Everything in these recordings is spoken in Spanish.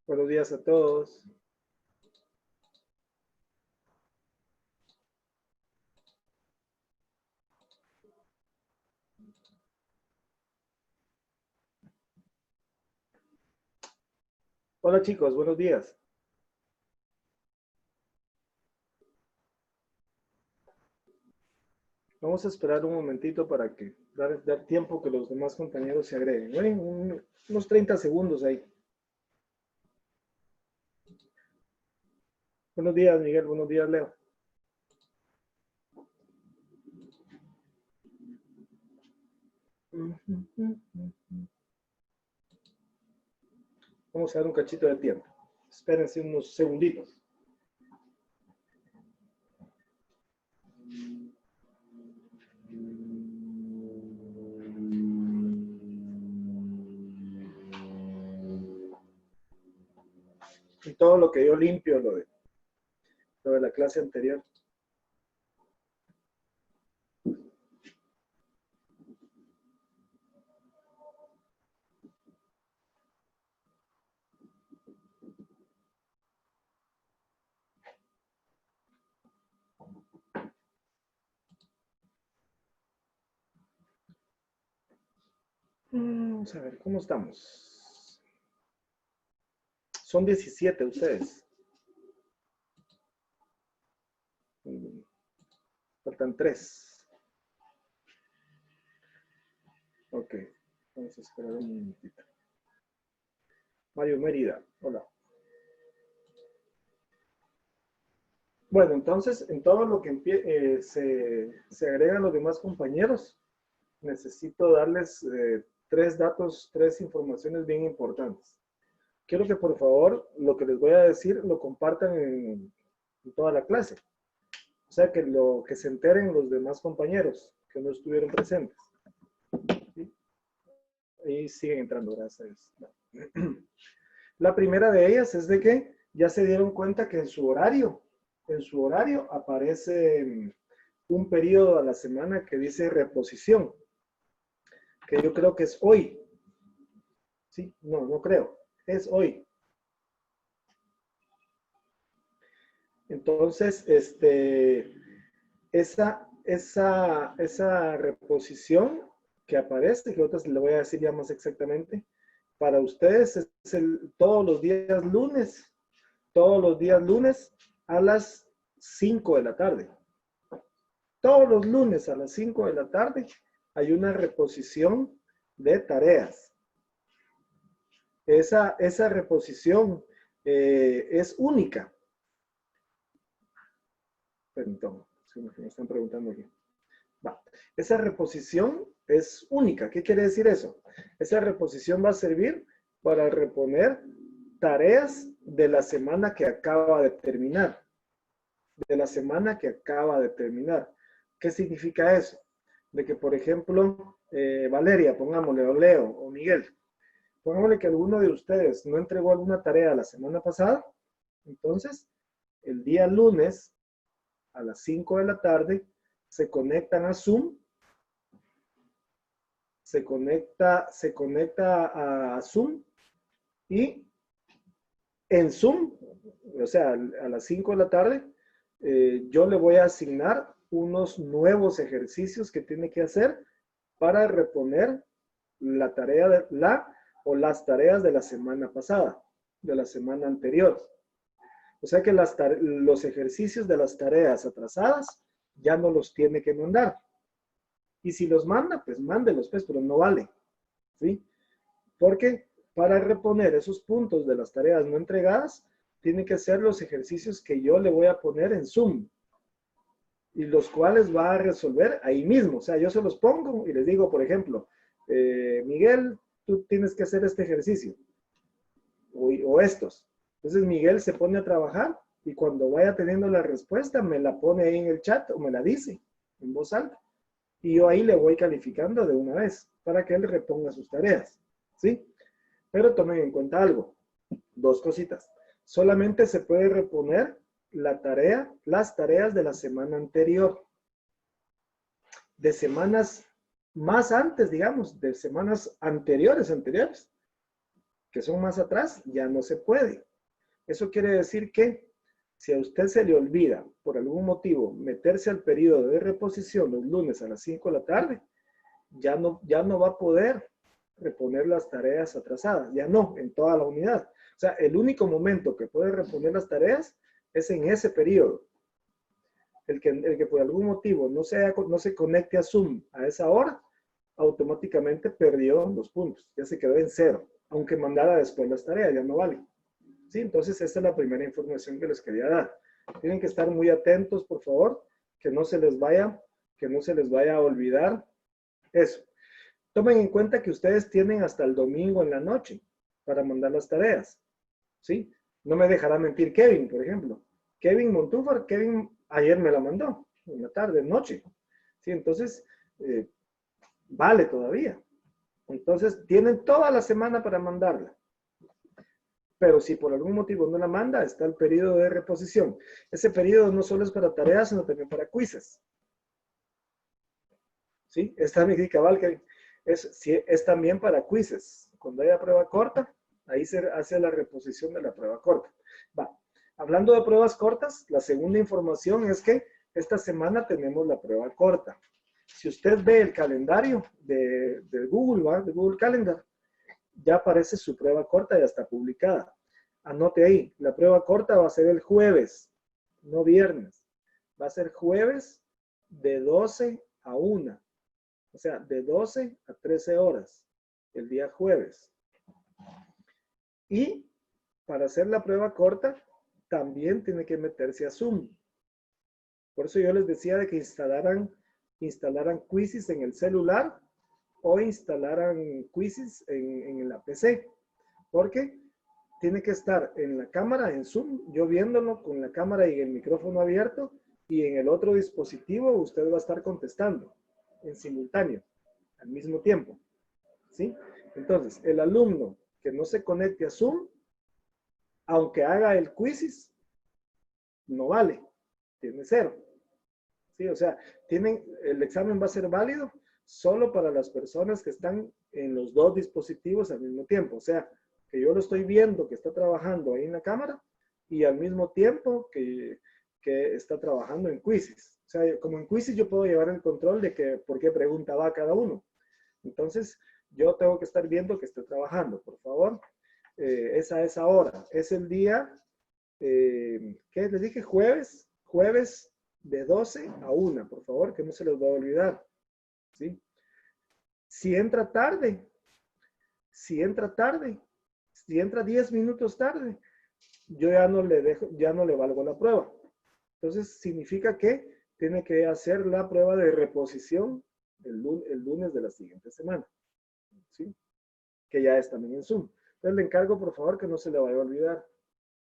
Buenos días a todos. Hola chicos, buenos días. Vamos a esperar un momentito para que dar tiempo que los demás compañeros se agreguen. Unos 30 segundos ahí. Buenos días, Miguel. Buenos días, Leo. Vamos a dar un cachito de tiempo. Espérense unos segunditos. Y todo lo que yo limpio, lo de la clase anterior. Vamos a ver, ¿cómo estamos? Son 17 ustedes. Faltan 3. Ok, vamos a esperar un momentito. Mario Mérida, hola. Bueno, entonces, en todo lo que se agregan los demás compañeros, necesito darles 3 informaciones bien importantes. Quiero que por favor lo que les voy a decir lo compartan en toda la clase. O sea, que se enteren los demás compañeros que no estuvieron presentes. ¿Sí? Ahí siguen entrando, gracias. La primera de ellas es de que ya se dieron cuenta que en su horario aparece un periodo a la semana que dice reposición, que yo creo que es hoy. ¿Sí? No creo. Es hoy. Entonces, esa reposición que aparece, que otras le voy a decir ya más exactamente, para ustedes es todos los días lunes a las 5 de la tarde. Todos los lunes a las 5 de la tarde hay una reposición de tareas. Esa reposición es única. Perdón, me están preguntando aquí. Va. Esa reposición es única. ¿Qué quiere decir eso? Esa reposición va a servir para reponer tareas de la semana que acaba de terminar. ¿Qué significa eso? De que, por ejemplo, Valeria, pongámosle, o Leo, o Miguel, pongámosle que alguno de ustedes no entregó alguna tarea la semana pasada, entonces, el día lunes, a las 5 de la tarde, se conectan a Zoom, se conecta a Zoom y en Zoom, o sea, a las 5 de la tarde, yo le voy a asignar unos nuevos ejercicios que tiene que hacer para reponer la tarea o las tareas de la semana pasada, de la semana anterior. O sea que los ejercicios de las tareas atrasadas ya no los tiene que mandar. Y si los manda, pues mándelos, pues, pero no vale. ¿Sí? Porque para reponer esos puntos de las tareas no entregadas, tiene que ser los ejercicios que yo le voy a poner en Zoom. Y los cuales va a resolver ahí mismo. O sea, yo se los pongo y les digo, por ejemplo, Miguel, tú tienes que hacer este ejercicio. O estos. Entonces Miguel se pone a trabajar y cuando vaya teniendo la respuesta me la pone ahí en el chat o me la dice en voz alta. Y yo ahí le voy calificando de una vez para que él reponga sus tareas. ¿Sí? Pero tomen en cuenta algo. 2 cositas. Solamente se puede reponer las tareas de la semana anterior. De semanas más antes, digamos, de semanas anteriores, que son más atrás, ya no se puede. Eso quiere decir que si a usted se le olvida, por algún motivo, meterse al periodo de reposición los lunes a las 5 de la tarde, ya no va a poder reponer las tareas atrasadas, ya no, en toda la unidad. O sea, el único momento que puede reponer las tareas es en ese periodo. El que por algún motivo no se conecte a Zoom a esa hora, automáticamente perdió los puntos, ya se quedó en cero, aunque mandara después las tareas, ya no vale. ¿Sí? Entonces, esta es la primera información que les quería dar. Tienen que estar muy atentos, por favor, que no se les vaya a olvidar eso. Tomen en cuenta que ustedes tienen hasta el domingo en la noche para mandar las tareas, ¿sí? No me dejará mentir Kevin, por ejemplo. Kevin Montúfar, Kevin ayer me la mandó, en la tarde, noche, ¿sí? Entonces, vale todavía. Entonces, tienen toda la semana para mandarla. Pero si por algún motivo no la manda, está el periodo de reposición. Ese periodo no solo es para tareas, sino también para quizzes. ¿Sí? Está mi cabal que es también para quizzes. Cuando haya prueba corta, ahí se hace la reposición de la prueba corta. Va. Hablando de pruebas cortas, la segunda información es que esta semana tenemos la prueba corta. Si usted ve el calendario de Google, ¿va? De Google Calendar, ya aparece su prueba corta, ya está publicada. Anote ahí, la prueba corta va a ser el jueves, no viernes. Va a ser jueves de 12 a 1. O sea, de 12 a 13 horas, el día jueves. Y para hacer la prueba corta, también tiene que meterse a Zoom. Por eso yo les decía de que instalaran Quizzes en el celular o instalaran Quizzes en la PC. Porque tiene que estar en la cámara, en Zoom, yo viéndolo con la cámara y el micrófono abierto, y en el otro dispositivo usted va a estar contestando en simultáneo, al mismo tiempo. ¿Sí? Entonces, el alumno que no se conecte a Zoom, aunque haga el Quizzes, no vale, tiene 0. ¿Sí? O sea, el examen va a ser válido solo para las personas que están en los dos dispositivos al mismo tiempo. O sea, que yo lo estoy viendo que está trabajando ahí en la cámara y al mismo tiempo que está trabajando en Quizzes. O sea, como en Quizzes yo puedo llevar el control de por qué pregunta va cada uno. Entonces, yo tengo que estar viendo que esté trabajando, por favor. Es a esa hora. Es el día, ¿qué les dije? Jueves de 12 a 1, por favor, que no se les va a olvidar. ¿Sí? Si entra 10 minutos tarde, yo ya no le valgo la prueba. Entonces, significa que tiene que hacer la prueba de reposición el lunes de la siguiente semana. ¿Sí? Que ya es también en Zoom. Entonces, le encargo, por favor, que no se le vaya a olvidar.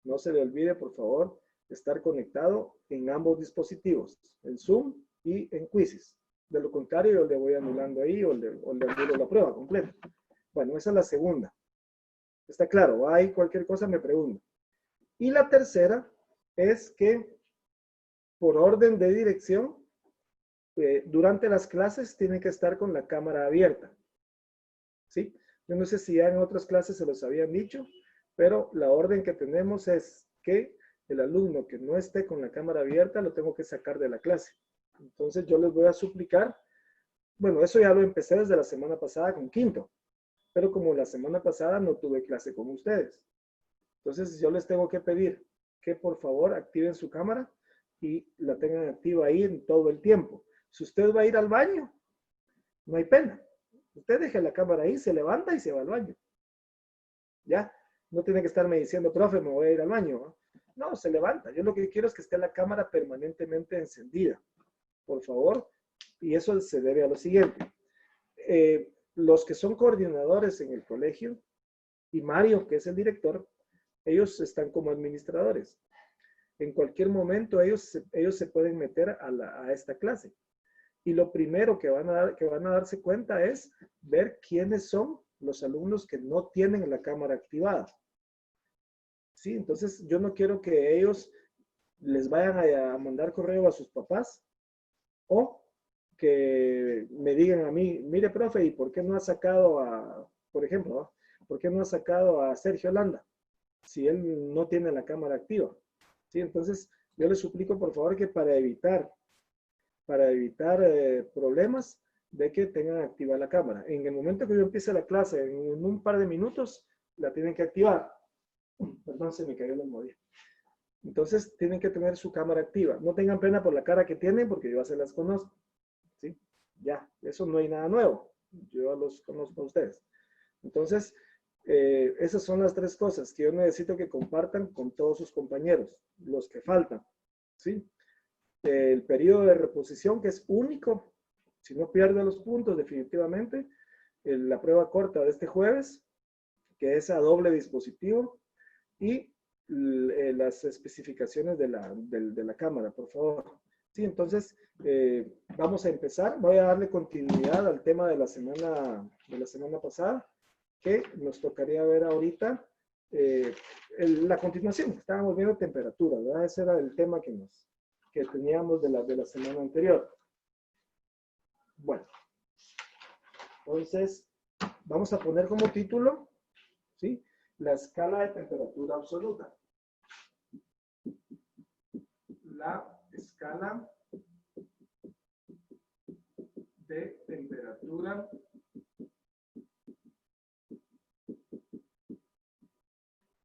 No se le olvide, por favor, estar conectado en ambos dispositivos, en Zoom y en Quizzes. De lo contrario, yo le voy anulando ahí o le anulo la prueba completa. Bueno, esa es la segunda. Está claro, hay cualquier cosa me pregunta. Y la tercera es que por orden de dirección, durante las clases tiene que estar con la cámara abierta. ¿Sí? Yo no sé si ya en otras clases se los habían dicho, pero la orden que tenemos es que el alumno que no esté con la cámara abierta lo tengo que sacar de la clase. Entonces yo les voy a suplicar, bueno, eso ya lo empecé desde la semana pasada con quinto, pero como la semana pasada no tuve clase con ustedes. Entonces yo les tengo que pedir que por favor activen su cámara y la tengan activa ahí en todo el tiempo. Si usted va a ir al baño, no hay pena. Usted deje la cámara ahí, se levanta y se va al baño. ¿Ya? No tiene que estarme diciendo, profe, me voy a ir al baño. No, se levanta. Yo lo que quiero es que esté la cámara permanentemente encendida. Por favor. Y eso se debe a lo siguiente. Los que son coordinadores en el colegio y Mario, que es el director, ellos están como administradores. En cualquier momento ellos se pueden meter a esta clase. Y lo primero que van a darse cuenta es ver quiénes son los alumnos que no tienen la cámara activada. ¿Sí? Entonces, yo no quiero que ellos les vayan a mandar correo a sus papás o que me digan a mí, mire, profe, ¿y por qué no ha sacado por ejemplo, ¿Por qué no ha sacado a Sergio Landa si él no tiene la cámara activa? ¿Sí? Entonces, yo les suplico por favor que para evitar problemas, de que tengan activa la cámara. En el momento que yo empiece la clase, en un par de minutos, la tienen que activar. Perdón, se me cayó la almohadilla. Entonces, tienen que tener su cámara activa. No tengan pena por la cara que tienen, porque yo ya se las conozco. ¿Sí? Ya, eso no hay nada nuevo. Yo los conozco a ustedes. Entonces, esas son las tres cosas que yo necesito que compartan con todos sus compañeros, los que faltan. ¿Sí? El periodo de reposición, que es único. Si no pierde los puntos, definitivamente, la prueba corta de este jueves, que es a doble dispositivo, y las especificaciones de la cámara, por favor. Sí, entonces, vamos a empezar. Voy a darle continuidad al tema de la semana pasada, que nos tocaría ver ahorita la continuación. Estábamos viendo temperatura, ¿verdad? Ese era el tema que teníamos de la semana anterior. Bueno, entonces vamos a poner como título, ¿sí? La escala de temperatura absoluta. La escala de temperatura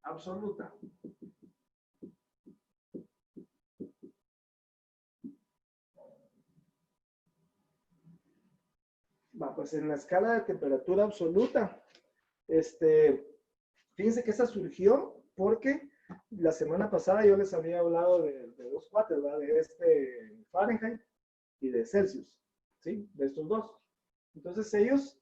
absoluta. Pues en la escala de temperatura absoluta, fíjense que esa surgió porque la semana pasada yo les había hablado de dos cuates, ¿verdad? De Fahrenheit y de Celsius, ¿sí? De estos dos. Entonces ellos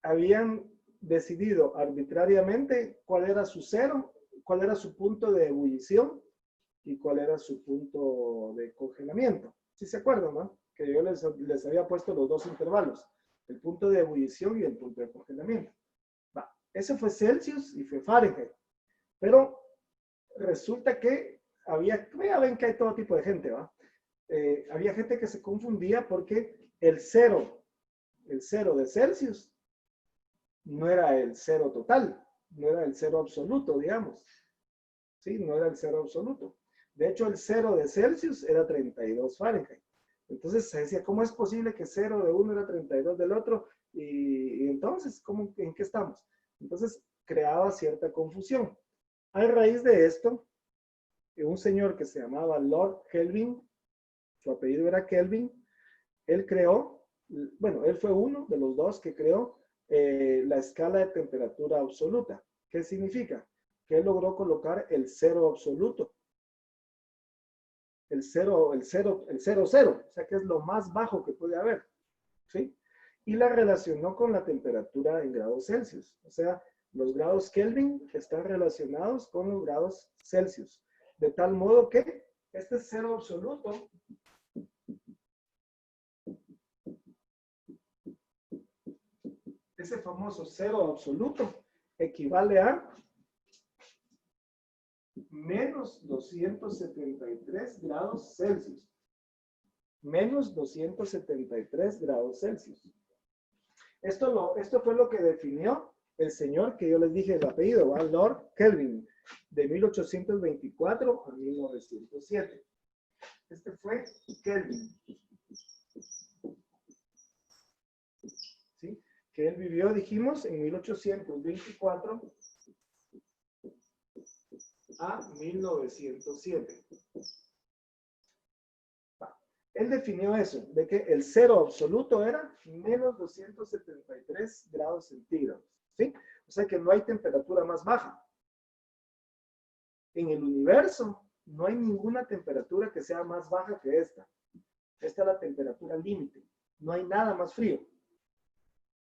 habían decidido arbitrariamente cuál era su cero, cuál era su punto de ebullición y cuál era su punto de congelamiento. ¿Sí se acuerdan, no? Que yo les había puesto los dos intervalos, el punto de ebullición y el punto de congelamiento. Ese fue Celsius y fue Fahrenheit. Pero resulta que ya ven que hay todo tipo de gente, ¿va? Había gente que se confundía porque el cero de Celsius no era el cero total, no era el cero absoluto, digamos. Sí, no era el cero absoluto. De hecho, el cero de Celsius era 32 Fahrenheit. Entonces se decía, ¿cómo es posible que cero de uno era 32 del otro? Y entonces, ¿en qué estamos? Entonces creaba cierta confusión. A raíz de esto, un señor que se llamaba Lord Kelvin, su apellido era Kelvin, él creó, bueno, él fue uno de los dos que creó la escala de temperatura absoluta. ¿Qué significa? Que él logró colocar el cero absoluto. El cero, o sea que es lo más bajo que puede haber, ¿sí? Y la relacionó con la temperatura en grados Celsius. O sea, los grados Kelvin están relacionados con los grados Celsius. De tal modo que este cero absoluto ese famoso cero absoluto equivale a menos 273 grados Celsius. Menos 273 grados Celsius. Esto fue lo que definió el señor que yo les dije el apellido, ¿va? Lord Kelvin, de 1824 a 1907. Este fue Kelvin. ¿Sí? Que él vivió, dijimos, en 1824 a 1907. Él definió eso, de que el cero absoluto era menos 273 grados centígrados, ¿sí? O sea que no hay temperatura más baja. En el universo no hay ninguna temperatura que sea más baja que esta. Esta es la temperatura límite. No hay nada más frío.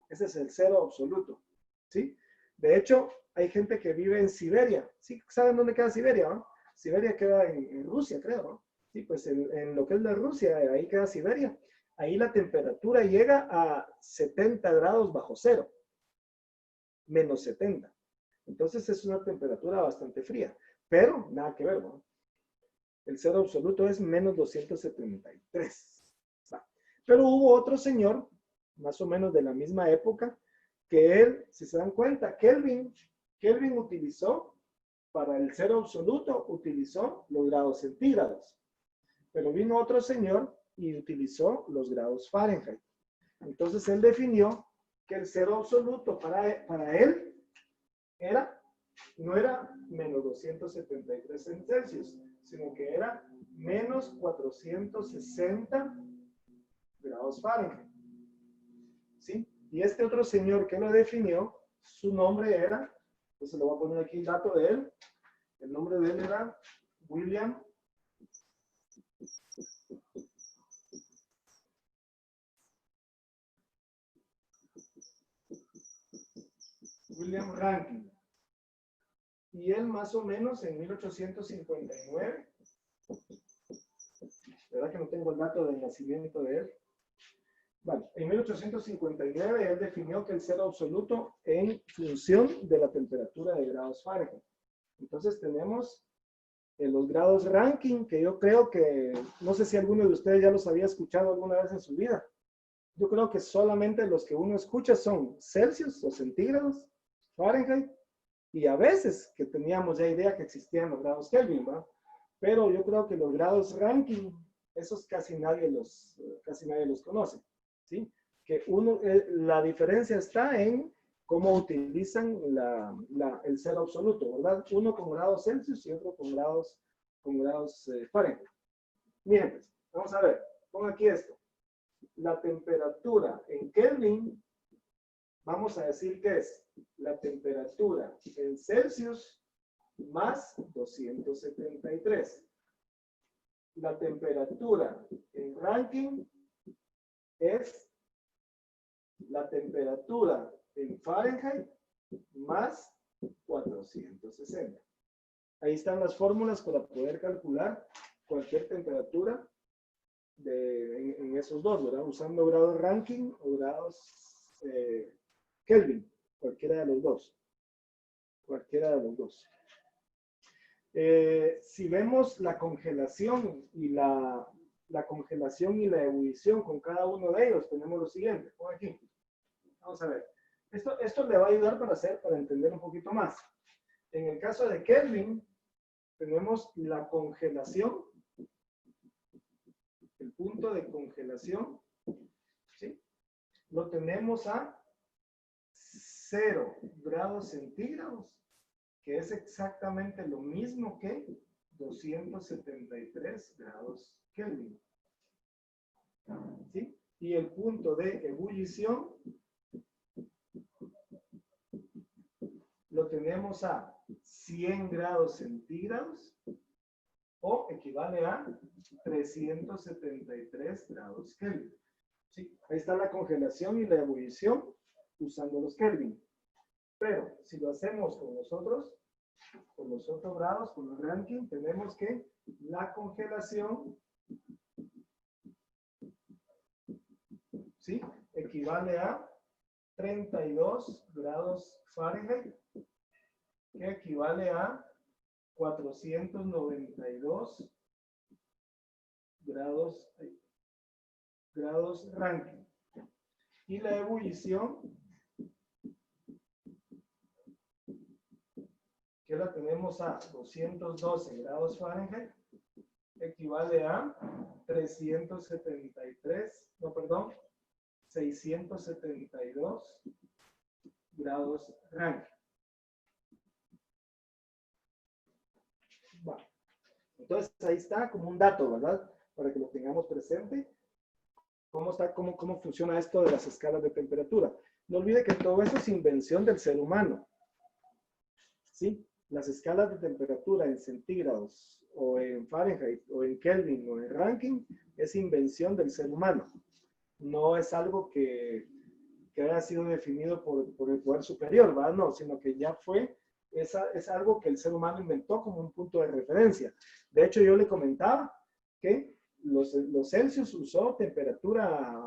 Ese es el cero absoluto, ¿sí? De hecho, hay gente que vive en Siberia. ¿Sí? ¿Saben dónde queda Siberia, no? Siberia queda en Rusia, creo, ¿no? Sí, pues en lo que es la Rusia, ahí queda Siberia. Ahí la temperatura llega a 70 grados bajo cero. Menos 70. Entonces es una temperatura bastante fría. Pero nada que ver, ¿no? El cero absoluto es menos 273. Pero hubo otro señor, más o menos de la misma época, que él, si se dan cuenta, Kelvin utilizó, para el cero absoluto, utilizó los grados centígrados. Pero vino otro señor y utilizó los grados Fahrenheit. Entonces él definió que el cero absoluto para él no era menos 273 en Celsius, sino que era menos 460 grados Fahrenheit. ¿Sí? Y este otro señor que lo definió, su nombre era, entonces le voy a poner aquí el dato de él, el nombre de él era William Rankine. Y él más o menos en 1859, ¿verdad que no tengo el dato del nacimiento de él? Vale, en 1859 él definió que el cero absoluto en función de la temperatura de grados Fahrenheit. Entonces tenemos los grados Rankine, que yo creo que, no sé si alguno de ustedes ya los había escuchado alguna vez en su vida. Yo creo que solamente los que uno escucha son Celsius o centígrados, Fahrenheit, y a veces que teníamos ya idea que existían los grados Kelvin, ¿verdad? Pero yo creo que los grados Rankine, esos casi nadie los conoce, ¿sí? Que la diferencia está en cómo utilizan el cero absoluto, ¿verdad? Uno con grados Celsius y otro con grados Fahrenheit. Miren, pues, vamos a ver, pongo aquí esto. La temperatura en Kelvin, vamos a decir que es la temperatura en Celsius más 273. La temperatura en Rankine es la temperatura en Fahrenheit más 460. Ahí están las fórmulas para poder calcular cualquier temperatura en esos dos, ¿verdad? Usando grados Rankine o grados Kelvin, cualquiera de los dos. Cualquiera de los dos. Si vemos la congelación y la ebullición con cada uno de ellos, tenemos lo siguiente. Por aquí. Vamos a ver. Esto le va a ayudar para entender un poquito más. En el caso de Kelvin, tenemos la congelación, el punto de congelación, ¿sí? Lo tenemos a 0 grados centígrados, que es exactamente lo mismo que 273 grados Kelvin. ¿Sí? Y el punto de ebullición lo tenemos a 100 grados centígrados o equivale a 373 grados Kelvin. ¿Sí? Ahí está la congelación y la ebullición usando los Kelvin. Pero si lo hacemos con los otros grados, con los Rankine, tenemos que la congelación, ¿sí?, equivale a 32 grados Fahrenheit, que equivale a 492 grados Rankine. Y la ebullición, que la tenemos a 212 grados Fahrenheit, equivale a 672 grados Rankine. Bueno, entonces ahí está como un dato, ¿verdad? Para que lo tengamos presente. ¿Cómo funciona esto de las escalas de temperatura? No olvide que todo eso es invención del ser humano. ¿Sí? Las escalas de temperatura en centígrados o en Fahrenheit o en Kelvin o en Rankine es invención del ser humano. No es algo que haya sido definido por el poder superior, ¿verdad? No, sino que ya es algo que el ser humano inventó como un punto de referencia. De hecho, yo le comentaba que los Celsius usó temperatura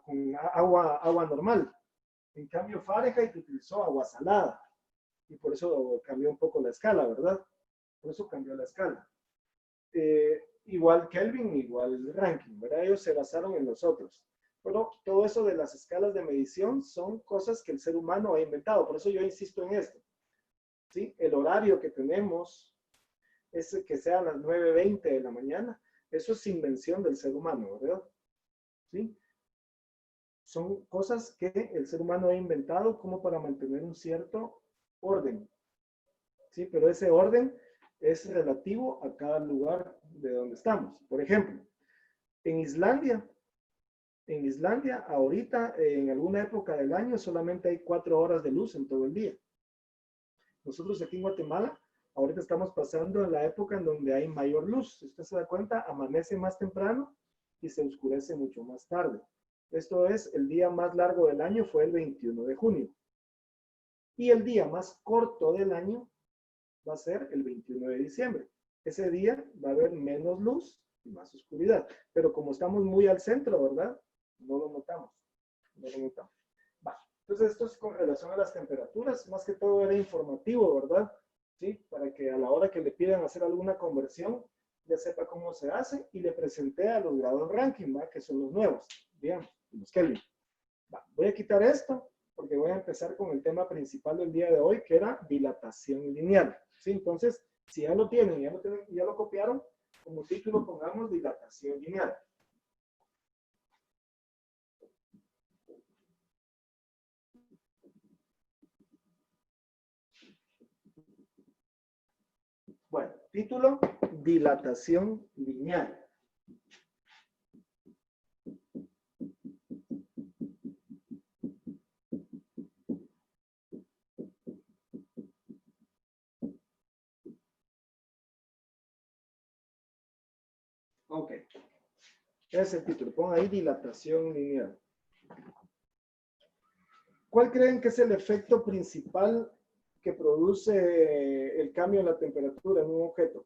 con agua normal. En cambio, Fahrenheit utilizó agua salada. Y por eso cambió un poco la escala, ¿verdad? Por eso cambió la escala. Igual Kelvin, igual Rankine, ¿verdad? Ellos se basaron en los otros. Pero todo eso de las escalas de medición son cosas que el ser humano ha inventado. Por eso yo insisto en esto. ¿Sí? El horario que tenemos es que sea a las 9:20 de la mañana. Eso es invención del ser humano, ¿verdad? ¿Sí? Son cosas que el ser humano ha inventado como para mantener un cierto orden. ¿Sí? Pero ese orden es relativo a cada lugar de donde estamos. Por ejemplo, en Islandia ahorita, en alguna época del año, solamente hay 4 horas de luz en todo el día. Nosotros aquí en Guatemala, ahorita estamos pasando en la época en donde hay mayor luz. Si usted se da cuenta, amanece más temprano y se oscurece mucho más tarde. Esto es, el día más largo del año fue el 21 de junio. Y el día más corto del año va a ser el 21 de diciembre. Ese día va a haber menos luz y más oscuridad. Pero como estamos muy al centro, ¿verdad? No lo notamos. No lo notamos. Va. Entonces, esto es con relación a las temperaturas. Más que todo era informativo, ¿verdad? ¿Sí? Para que a la hora que le pidan hacer alguna conversión, ya sepa cómo se hace. Y le presenté a los grados ranking, ¿va? Que son los nuevos, digamos, los Kelvin. Va. Voy a quitar esto porque voy a empezar con el tema principal del día de hoy, que era dilatación lineal. ¿Sí? Entonces, si ya lo tienen, ya lo copiaron, como título pongamos dilatación lineal. Bueno, título, dilatación lineal. Ok. Ese es el título. Pon ahí dilatación lineal. ¿Cuál creen que es el efecto principal que produce el cambio en la temperatura en un objeto?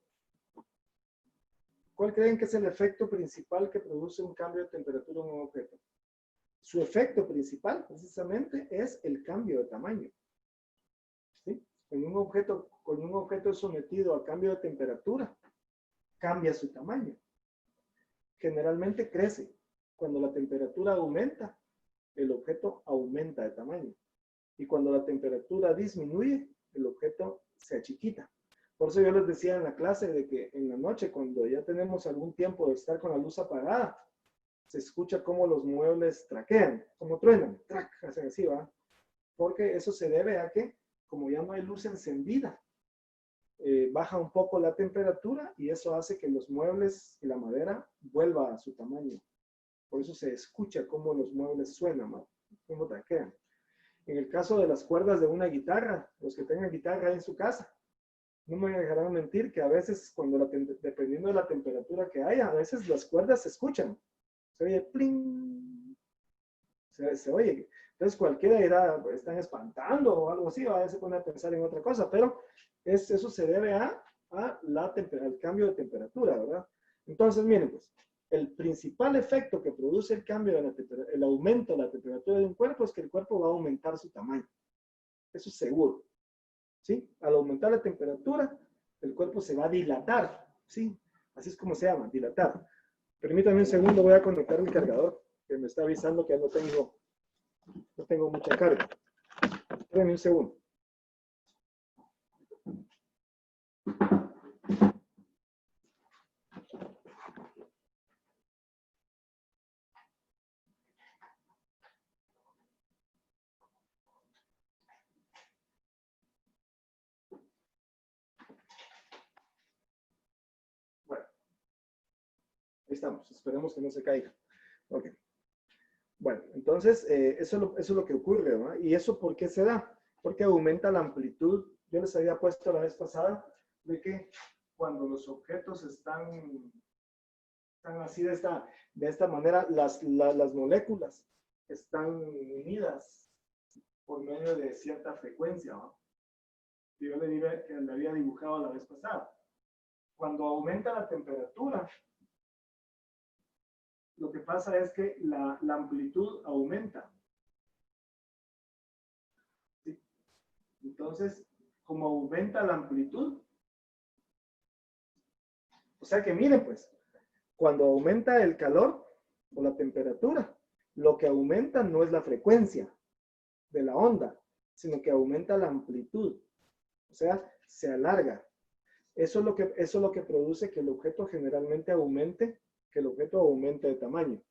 ¿Cuál creen que es el efecto principal que produce un cambio de temperatura en un objeto? Su efecto principal, precisamente, es el cambio de tamaño. ¿Sí? Con un objeto sometido a cambio de temperatura, cambia su tamaño. Generalmente crece. Cuando la temperatura aumenta, el objeto aumenta de tamaño. Y cuando la temperatura disminuye, el objeto se achiquita. Por eso yo les decía en la clase de que en la noche, cuando ya tenemos algún tiempo de estar con la luz apagada, se escucha cómo los muebles traquean, como truenan, trac, hacen así, ¿va? Porque eso se debe a que, como ya no hay luz encendida, baja un poco la temperatura y eso hace que los muebles y la madera vuelva a su tamaño. Por eso se escucha cómo los muebles suenan, ¿va? Cómo traquean. En el caso de las cuerdas de una guitarra, los que tengan guitarra en su casa, no me dejarán mentir que a veces, dependiendo de la temperatura que haya, a veces las cuerdas se escuchan. Se oye pling. Se oye. Entonces cualquiera dirá, pues, están espantando o algo así, a se pone a pensar en otra cosa, pero eso se debe al cambio de temperatura, ¿verdad? Entonces, miren, pues, el principal efecto que produce el cambio el aumento de la temperatura de un cuerpo es que el cuerpo va a aumentar su tamaño. Eso es seguro. ¿Sí? Al aumentar la temperatura, el cuerpo se va a dilatar. ¿Sí? Así es como se llama, dilatar. Permítanme un segundo, voy a conectar mi cargador, que me está avisando que no tengo mucha carga. Espérenme un segundo. Bueno, ahí estamos. Esperemos que no se caiga. Ok. Bueno, entonces, eso es lo que ocurre, ¿no? ¿Y eso por qué se da? Porque aumenta la amplitud. Yo les había puesto la vez pasada de que cuando los objetos están así de esta manera, las moléculas están unidas por medio de cierta frecuencia, ¿no? Que yo le había dibujado la vez pasada. Cuando aumenta la temperatura, lo que pasa es que la amplitud aumenta. ¿Sí? Entonces, como aumenta la amplitud, o sea que miren pues, cuando aumenta el calor o la temperatura, Lo que aumenta no es la frecuencia de la onda, sino que aumenta la amplitud. O sea, se alarga. Eso es lo que produce que el objeto generalmente aumente, que el objeto aumente de tamaño.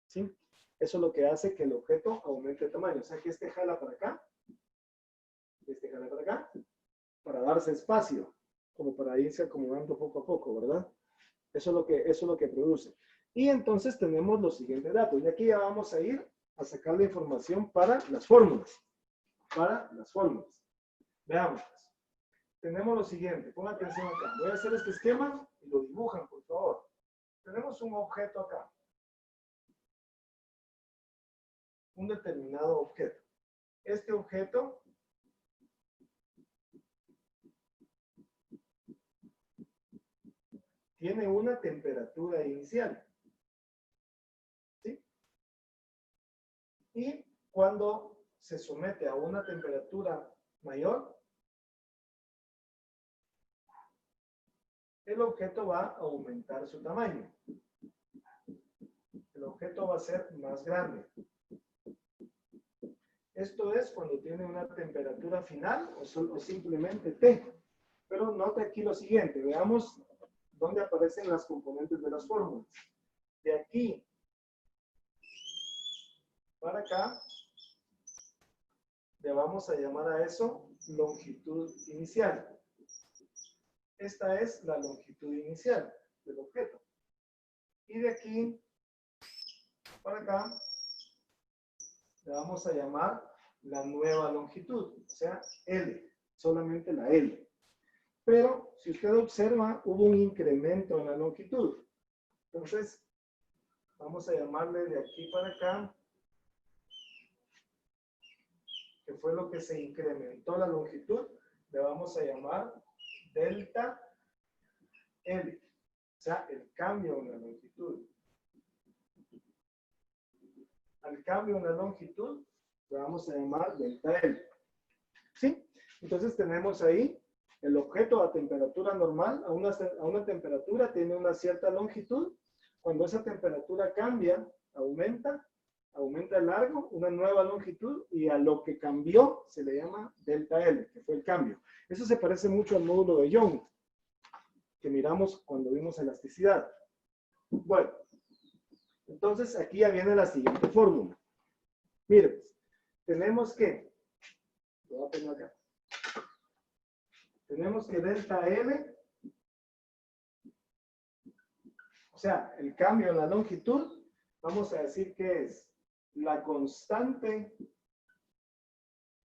¿Sí? Eso es lo que hace que el objeto aumente de tamaño. O sea, que este jala para acá, este jala para acá, para darse espacio, como para irse acomodando poco a poco, ¿verdad? Eso es lo que produce. Y entonces tenemos los siguientes datos. Y aquí ya vamos a ir a sacar la información para las fórmulas. Para las fórmulas. Veamos. Tenemos lo siguiente. Pongan atención acá. Voy a hacer este esquema y lo dibujan, por favor. Tenemos un objeto acá. Un determinado objeto. Este objeto tiene una temperatura inicial. ¿Sí? Y cuando se somete a una temperatura mayor, el objeto va a aumentar su tamaño. El objeto va a ser más grande. Esto es cuando tiene una temperatura final o simplemente T. Pero note aquí lo siguiente. Veamos dónde aparecen las componentes de las fórmulas. De aquí para acá, le vamos a llamar a eso longitud inicial. Esta es la longitud inicial del objeto. Y de aquí para acá, le vamos a llamar la nueva longitud, o sea, L, solamente la L. Pero, si usted observa, hubo un incremento en la longitud. Entonces, vamos a llamarle de aquí para acá, que fue lo que se incrementó la longitud, le vamos a llamar delta L, o sea, el cambio en la longitud. Al cambio en la longitud, le vamos a llamar delta L. ¿Sí? Entonces tenemos ahí el objeto a temperatura normal, a una temperatura tiene una cierta longitud. Cuando esa temperatura cambia, aumenta el largo, una nueva longitud, y a lo que cambió se le llama delta L, que fue el cambio. Eso se parece mucho al módulo de Young, que miramos cuando vimos elasticidad. Bueno, entonces aquí ya viene la siguiente fórmula. Miren, tenemos que, lo voy a poner acá. Tenemos que delta L, o sea, el cambio en la longitud, vamos a decir que es la constante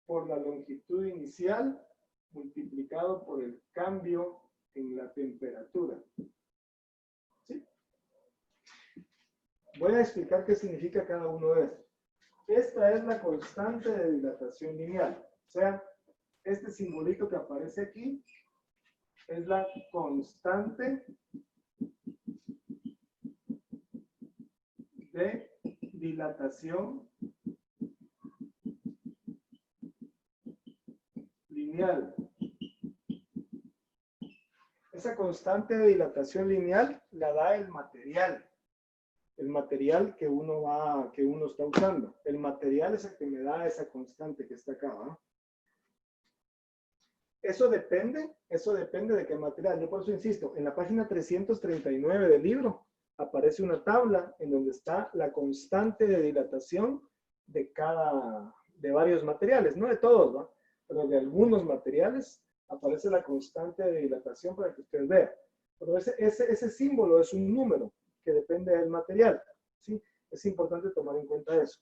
por la longitud inicial multiplicado por el cambio en la temperatura. ¿Sí? Voy a explicar qué significa cada uno de estos. Esta es la constante de dilatación lineal. O sea, este simbolito que aparece aquí es la constante de dilatación lineal. Esa constante de dilatación lineal la da el material que uno está usando. El material es el que me da esa constante que está acá, ¿no? Eso depende de qué material. Yo por eso insisto, en la página 339 del libro aparece una tabla en donde está la constante de dilatación de varios materiales, no de todos, ¿no? Pero de algunos materiales aparece la constante de dilatación para que usted vea. Pero ese símbolo es un número que depende del material, ¿sí? Es importante tomar en cuenta eso.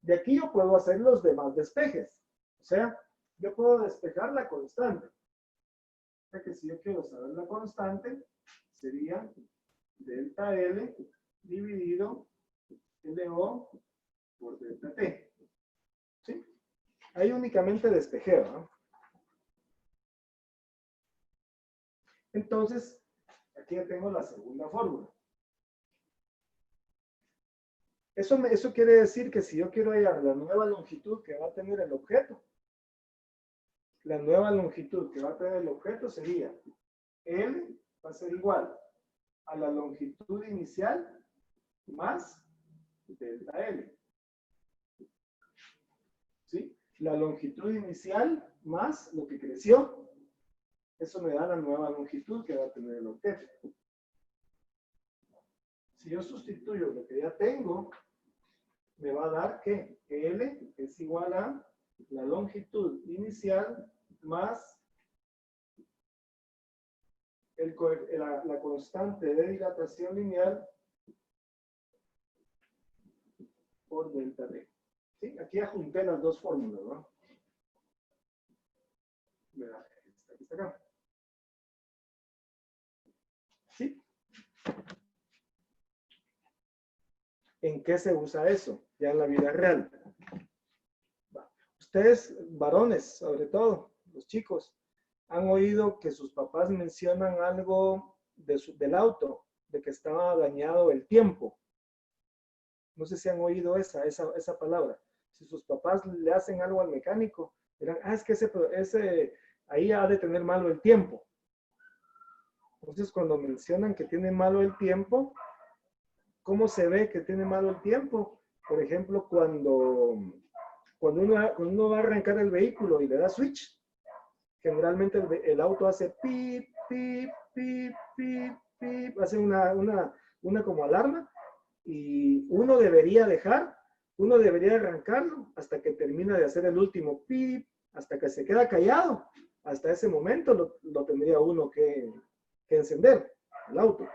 De aquí yo puedo hacer los demás despejes. O sea, yo puedo despejar la constante. O sea que si yo quiero saber la constante, sería delta L dividido LO por delta T. ¿Sí? Ahí únicamente despejé, ¿no? Entonces, aquí ya tengo la segunda fórmula. Eso quiere decir que si yo quiero hallar la nueva longitud que va a tener el objeto, la nueva longitud que va a tener el objeto sería L va a ser igual a la longitud inicial más delta L. ¿sí? La longitud inicial más lo que creció, eso me da la nueva longitud que va a tener el octeto. Si yo sustituyo lo que ya tengo, me va a dar que L es igual a la longitud inicial más la constante de dilatación lineal por delta D. ¿Sí? Aquí ajunté las dos fórmulas, ¿no? Aquí está acá. ¿Sí? ¿En qué se usa eso? Ya en la vida real. Ustedes, varones, sobre todo, los chicos, han oído que sus papás mencionan algo del auto, de que estaba dañado el tiempo. No sé si han oído esa palabra. Si sus papás le hacen algo al mecánico, dirán, es que ese ahí ha de tener malo el tiempo. Entonces, cuando mencionan que tiene malo el tiempo, ¿cómo se ve que tiene malo el tiempo? Por ejemplo, cuando uno va a arrancar el vehículo y le da switch, generalmente el auto hace pip, pip, pip, pip, pip, hace una como alarma, y uno debería arrancarlo hasta que termina de hacer el último pip, hasta que se queda callado. Hasta ese momento lo tendría uno que encender, el auto,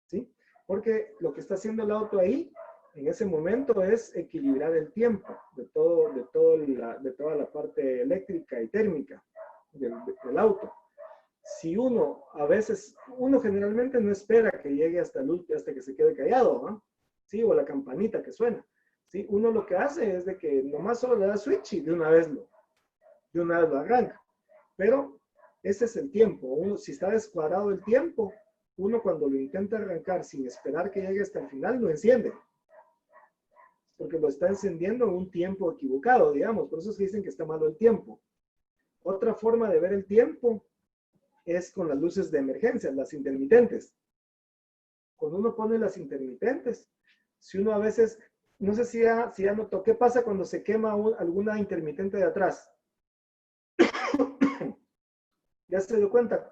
¿sí? Porque lo que está haciendo el auto ahí, en ese momento, es equilibrar el tiempo de toda la parte eléctrica y térmica del auto. Si uno generalmente no espera que llegue hasta que se quede callado, ¿no? ¿Sí? O la campanita que suena, ¿sí? Uno lo que hace es de que nomás solo le da switch y de una vez lo arranca. Pero ese es el tiempo. Si está descuadrado el tiempo, uno cuando lo intenta arrancar sin esperar que llegue hasta el final, lo enciende. Porque lo está encendiendo en un tiempo equivocado, digamos. Por eso es que dicen que está malo el tiempo. Otra forma de ver el tiempo es con las luces de emergencia, las intermitentes. Cuando uno pone las intermitentes, si uno a veces, no sé si ya notó, ¿qué pasa cuando se quema alguna intermitente de atrás? ¿Ya se dio cuenta?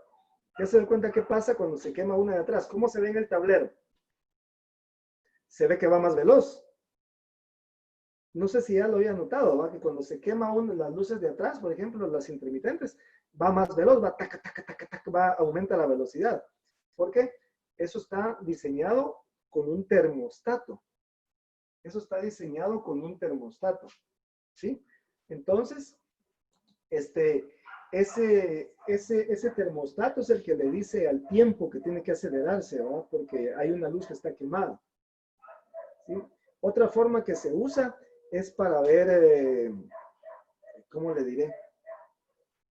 ¿Ya se dio cuenta qué pasa cuando se quema una de atrás? ¿Cómo se ve en el tablero? Se ve que va más veloz. No sé si ya lo había notado, ¿va? Que cuando se quema las luces de atrás, por ejemplo, las intermitentes, va más veloz, va taca, taca, taca, taca, aumenta la velocidad. ¿Por qué? Eso está diseñado con un termostato. Eso está diseñado con un termostato, ¿sí? Entonces, ese termostato es el que le dice al tiempo que tiene que acelerarse, ¿verdad? Porque hay una luz que está quemada, ¿sí? Otra forma que se usa es para ver, ¿cómo le diré?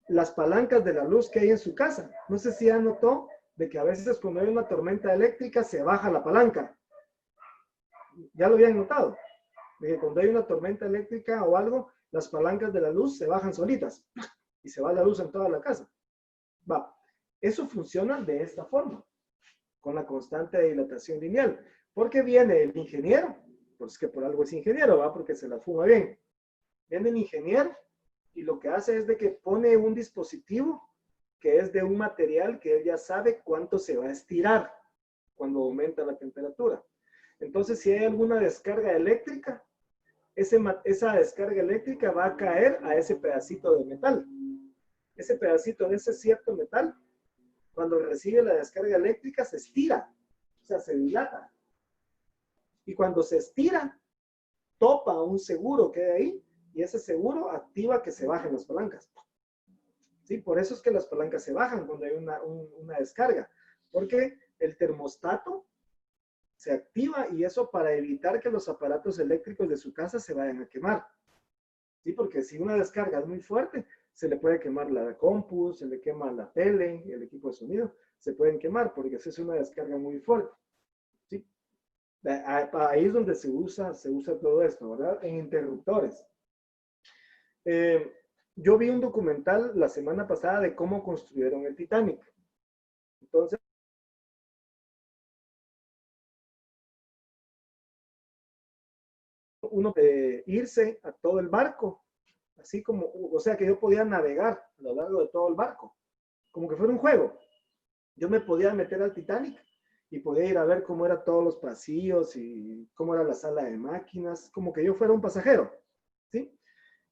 Las palancas de la luz que hay en su casa. No sé si ya notó de que a veces cuando hay una tormenta eléctrica se baja la palanca. ¿Ya lo habían notado? De que cuando hay una tormenta eléctrica o algo, las palancas de la luz se bajan solitas y se va la luz en toda la casa. Va, eso funciona de esta forma, con la constante de dilatación lineal. Porque viene el ingeniero, pues que por algo es ingeniero, va, porque se la fuma bien. Viene el ingeniero y lo que hace es de que pone un dispositivo que es de un material que él ya sabe cuánto se va a estirar cuando aumenta la temperatura. Entonces, si hay alguna descarga eléctrica, esa descarga eléctrica va a caer a ese pedacito de metal. Ese pedacito de ese cierto metal, cuando recibe la descarga eléctrica, se estira, o sea, se dilata. Y cuando se estira, topa un seguro que hay ahí, y ese seguro activa que se bajen las palancas. ¿Sí? Por eso es que las palancas se bajan cuando hay una descarga, porque el termostato se activa y eso para evitar que los aparatos eléctricos de su casa se vayan a quemar. ¿Sí? Porque si una descarga es muy fuerte, se le puede quemar la compu, se le quema la tele, el equipo de sonido, se pueden quemar porque esa es una descarga muy fuerte. ¿Sí? Ahí es donde se usa todo esto, ¿verdad? En interruptores. Yo vi un documental la semana pasada de cómo construyeron el Titanic. Entonces, uno irse a todo el barco así como, o sea que yo podía navegar a lo largo de todo el barco, como que fuera un juego. Yo me podía meter al Titanic y podía ir a ver cómo eran todos los pasillos y cómo era la sala de máquinas, como que yo fuera un pasajero, ¿sí?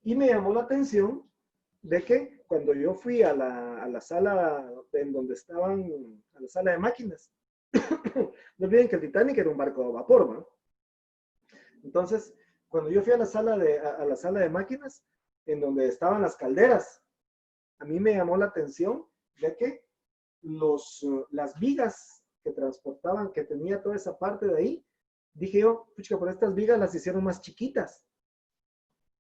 Y me llamó la atención de que cuando yo fui a la sala en donde estaban, a la sala de máquinas, no olviden que el Titanic era un barco de vapor, ¿no? Entonces, cuando yo fui a la sala a la sala de máquinas, en donde estaban las calderas, a mí me llamó la atención de que las vigas que transportaban, que tenía toda esa parte de ahí, dije yo, pucha, por estas vigas las hicieron más chiquitas.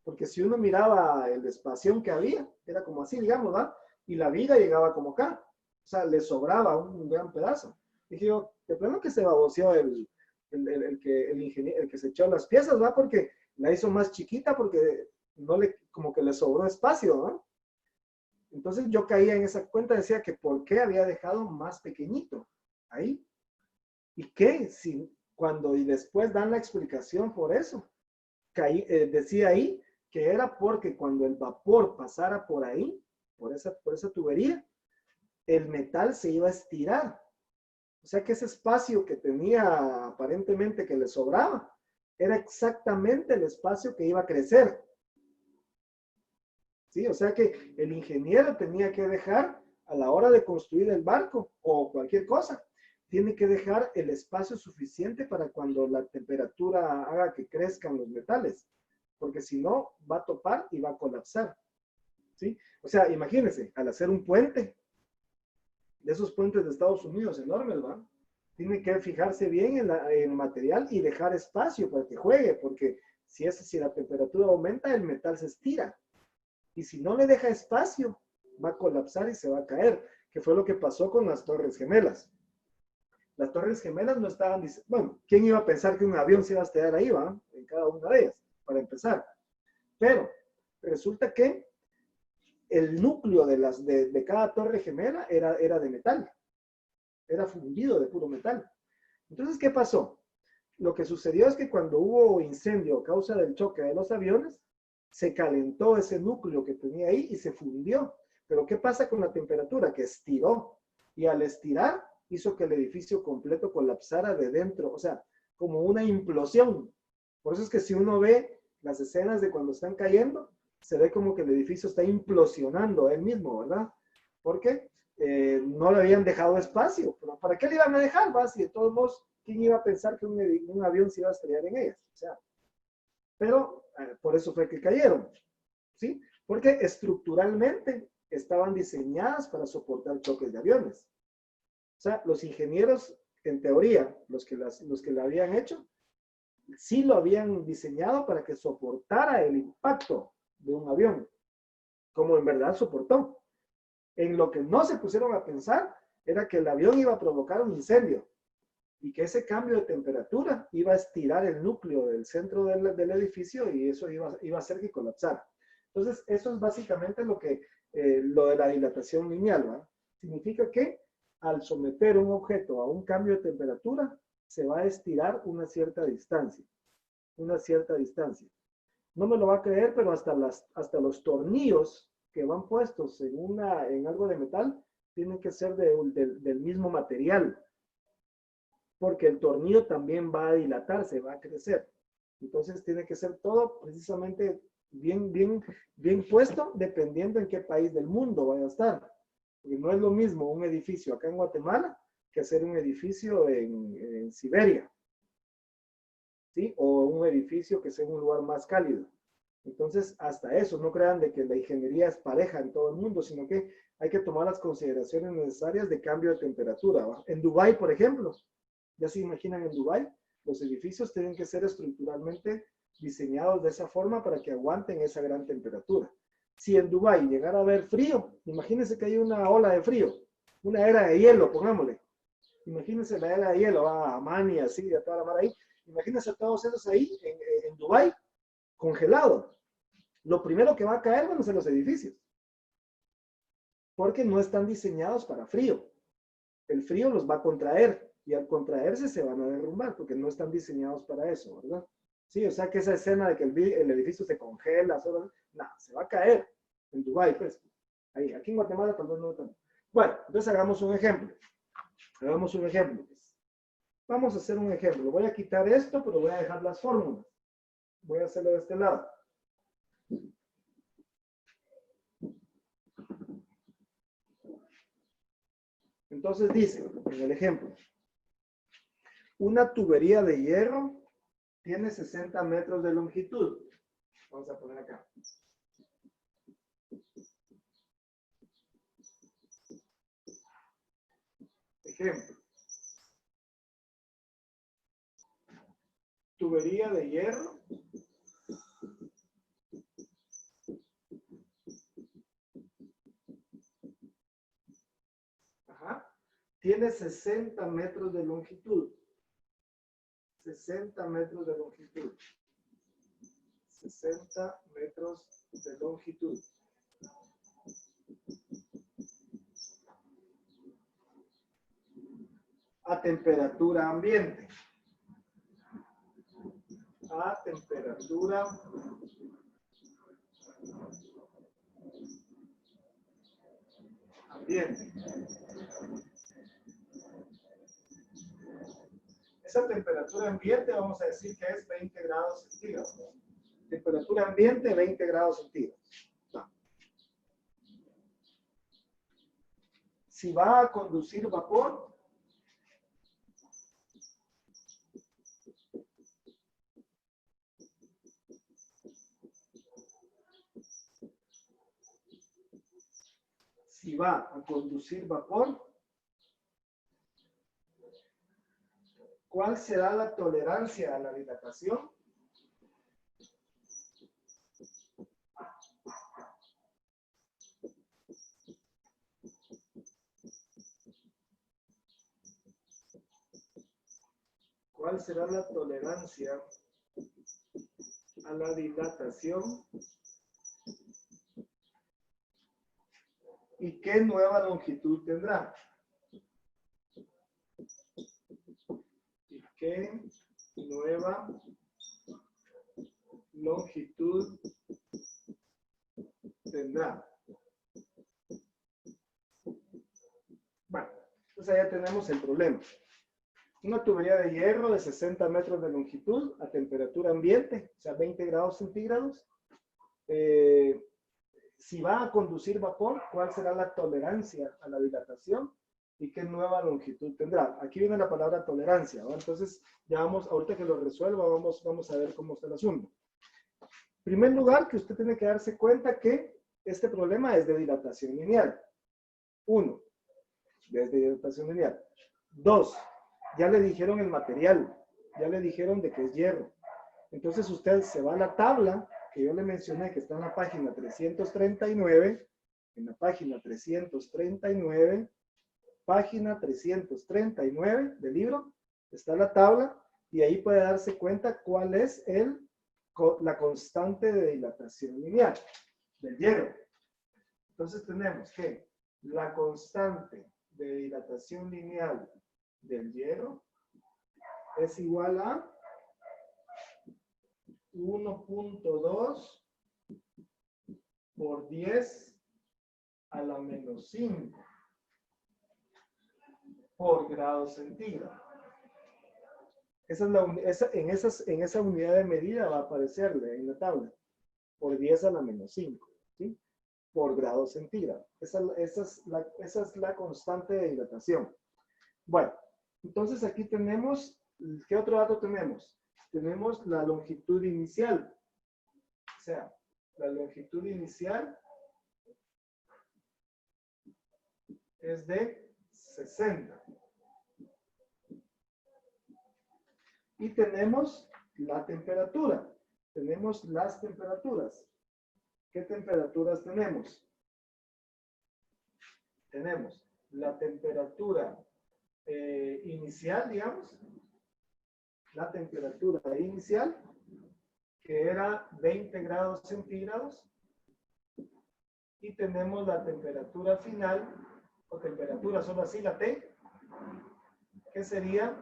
Porque si uno miraba el espacio que había, era como así, digamos, ¿va? Y la viga llegaba como acá. O sea, le sobraba un gran pedazo. Dije yo, de plano que se baboseó el ingeniero, el que se echó las piezas, ¿va? Porque la hizo más chiquita porque no le, como que le sobró espacio, ¿va? Entonces yo caía en esa cuenta, decía que por qué había dejado más pequeñito ahí. Y que si cuando y después dan la explicación por eso, decía ahí que era porque cuando el vapor pasara por ahí, por esa tubería, el metal se iba a estirar. O sea que ese espacio que tenía aparentemente que le sobraba, era exactamente el espacio que iba a crecer. ¿Sí? O sea que el ingeniero tenía que dejar a la hora de construir el barco o cualquier cosa, tiene que dejar el espacio suficiente para cuando la temperatura haga que crezcan los metales, porque si no va a topar y va a colapsar. ¿Sí? O sea, imagínense, al hacer un puente, de esos puentes de Estados Unidos enormes, ¿va? Tiene que fijarse bien en el material y dejar espacio para que juegue, porque si la temperatura aumenta, el metal se estira. Y si no le deja espacio, va a colapsar y se va a caer, que fue lo que pasó con las Torres Gemelas. Las Torres Gemelas no estaban, bueno, ¿quién iba a pensar que un avión se iba a estrellar ahí, va? En cada una de ellas, para empezar. Pero resulta que el núcleo de cada torre gemela era de metal, era fundido de puro metal. Entonces, ¿qué pasó? Lo que sucedió es que cuando hubo incendio a causa del choque de los aviones, se calentó ese núcleo que tenía ahí y se fundió. Pero ¿qué pasa con la temperatura? Que estiró. Y al estirar, hizo que el edificio completo colapsara de dentro. O sea, como una implosión. Por eso es que si uno ve las escenas de cuando están cayendo, se ve como que el edificio está implosionando él mismo, ¿verdad? Porque no le habían dejado espacio. ¿Pero para qué le iban a dejar? ¿Va? Si de todos modos, ¿quién iba a pensar que un avión se iba a estrellar en ellas? O sea, pero por eso fue que cayeron, ¿sí? Porque estructuralmente estaban diseñadas para soportar choques de aviones. O sea, los ingenieros, en teoría, los que la habían hecho, sí lo habían diseñado para que soportara el impacto de un avión, como en verdad soportó. En lo que no se pusieron a pensar era que el avión iba a provocar un incendio y que ese cambio de temperatura iba a estirar el núcleo del centro del edificio y eso iba a hacer que colapsara. Entonces, eso es básicamente lo de la dilatación lineal, ¿va? Significa que al someter un objeto a un cambio de temperatura, se va a estirar una cierta distancia. Una cierta distancia. No me lo va a creer, pero hasta los tornillos que van puestos en algo de metal tienen que ser del mismo material, porque el tornillo también va a dilatarse, va a crecer. Entonces tiene que ser todo precisamente bien puesto, dependiendo en qué país del mundo vaya a estar. Porque no es lo mismo un edificio acá en Guatemala que hacer un edificio en Siberia, ¿sí? O un edificio que sea en un lugar más cálido. Entonces, hasta eso, no crean de que la ingeniería es pareja en todo el mundo, sino que hay que tomar las consideraciones necesarias de cambio de temperatura, ¿va? En Dubái, por ejemplo, ya se imaginan en Dubái, los edificios tienen que ser estructuralmente diseñados de esa forma para que aguanten esa gran temperatura. Si en Dubái llegara a haber frío, imagínense que hay una ola de frío, una era de hielo, pongámosle. Imagínense la era de hielo, a Mani, así, a toda la mar ahí. Imagínense todos esos ahí en Dubái, congelados. Lo primero que va a caer van a ser los edificios, porque no están diseñados para frío. El frío los va a contraer y al contraerse se van a derrumbar porque no están diseñados para eso, ¿verdad? Sí, o sea que esa escena de que el edificio se congela, Nada, se va a caer en Dubái, pues. Ahí, aquí en Guatemala tal vez no tanto. Bueno, entonces hagamos un ejemplo. Hagamos un ejemplo, pues. Vamos a hacer un ejemplo. Voy a quitar esto, pero voy a dejar las fórmulas. Voy a hacerlo de este lado. Entonces dice, en el ejemplo, una tubería de hierro tiene 60 metros de longitud. Vamos a poner acá. Ejemplo. Tubería de hierro. Ajá. Tiene 60 metros de longitud. 60 metros de longitud. 60 metros de longitud. A temperatura ambiente. A temperatura ambiente. Esa temperatura ambiente vamos a decir que es 20 grados centígrados. Temperatura ambiente 20 grados centígrados. No. Si va a conducir vapor, ¿cuál será la tolerancia a la dilatación? ¿Cuál será la tolerancia a la dilatación? ¿Y qué nueva longitud tendrá? ¿Y qué nueva longitud tendrá? Bueno, entonces ya tenemos el problema. Una tubería de hierro de 60 metros de longitud a temperatura ambiente, o sea, 20 grados centígrados. Si va a conducir vapor, ¿cuál será la tolerancia a la dilatación? ¿Y qué nueva longitud tendrá? Aquí viene la palabra tolerancia, ¿no? Entonces, ya vamos, ahorita que lo resuelva, vamos a ver cómo está el asunto. En primer lugar, que usted tiene que darse cuenta que este problema es de dilatación lineal. 1, es de dilatación lineal. 2, ya le dijeron el material, ya le dijeron de que es hierro. Entonces usted se va a la tabla que yo le mencioné, que está en la página 339, en la página 339, página 339 del libro, está la tabla y ahí puede darse cuenta cuál es la constante de dilatación lineal del hierro. Entonces tenemos que la constante de dilatación lineal del hierro es igual a 1.2 por 10 a la menos 5 por grado centígrado. En esa unidad de medida va a aparecerle en la tabla, por 10 a la menos 5, ¿sí? Por grado centígrado. Esa es la constante de dilatación. Bueno, entonces aquí tenemos, ¿qué otro dato tenemos? Tenemos la longitud inicial. O sea, la longitud inicial es de 60. Y tenemos la temperatura. Tenemos las temperaturas. ¿Qué temperaturas tenemos? Tenemos la temperatura inicial, digamos. La temperatura inicial, que era 20 grados centígrados. Y tenemos la temperatura final, o temperatura solo así, la T, que sería,